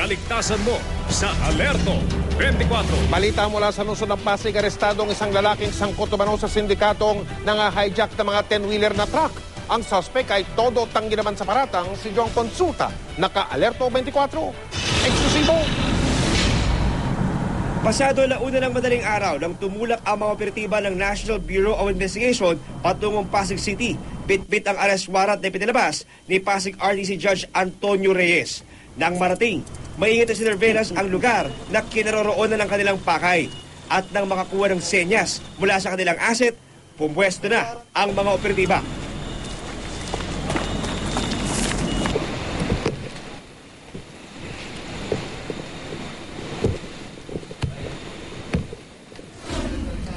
kaligtasan mo sa Alerto 24. Balita mula sa lungsod ng Pasig, arestado ang isang lalaking sangkot umano sa sindikatong nang-hijack ng mga 10-wheeler na truck. Ang suspect ay todo tanggi naman sa paratang, si John Consulta. Naka-Alerto 24. Eksklusibo! Pasado launa ng madaling araw nang tumulak ang mga operatiba ng National Bureau of Investigation patungong Pasig City. Bit-bit ang arrest warrant na pinalabas ni Pasig RTC Judge Antonio Reyes. Nang marating, maingat na sinerveillance ang lugar na kinaroroonan ng kanilang pakay. At nang makakuha ng senyas mula sa kanilang asset, pumwesto na ang mga operatiba.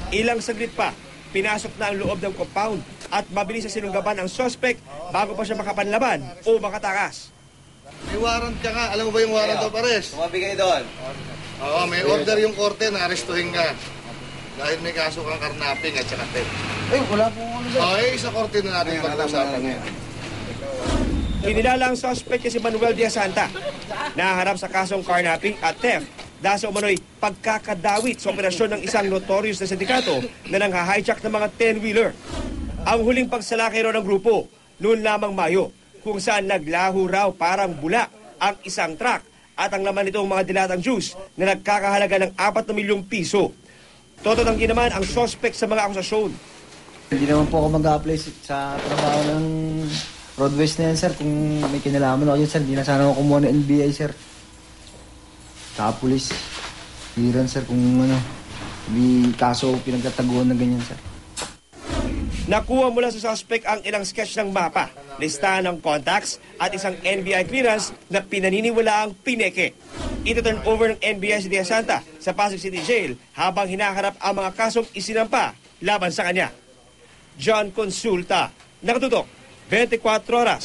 Ilang saglit pa, pinasok na ang loob ng compound at mabilis sa sinunggaban ang suspect bago pa siya makapanlaban o makatakas. May warrant ka nga. Alam mo ba yung warrant of arrest? Tumabigay doon. Oo, may order yung korte na arestuhin ka. Dahil may kaso kang karnaping at saka theft. Wala po ano doon. Okay, sa korte na natin pag-usapan ngayon. Kinilala ang suspect si Manuel Diaz Santa, naharap sa kasong carnapping at theft dahil sa umano'y pagkakadawit sa operasyon ng isang notorious na sindikato na nanghahijack ng mga 10-wheeler. Ang huling pagsalakay raw ng grupo noon lamang Mayo, kung saan naglaho raw parang bula ang isang truck at ang laman nitong mga dilatang juice na nagkakahalaga ng 4 na milyong piso. Tototanggi naman ang suspect sa mga akusasyon. Hindi naman po ako mag-apply sa trabaho ng roadways na yan, sir. Kung may kinalaman ako yun, sir, hindi na sana ako kumuha ng NBI, sir. Saka pulis. Hiran, sir, kung ano, may kaso pinagtataguan na ganyan, sir. Nakuha mula sa suspect ang ilang sketch ng mapa, listahan ng contacts at isang NBI clearance na pinaniniwalaang pineke. Ito-turn over ng NBI si Diaz Santa sa Pasig City Jail habang hinaharap ang mga kasong isinampa laban sa kanya. John Consulta, nakatutok, 24 oras.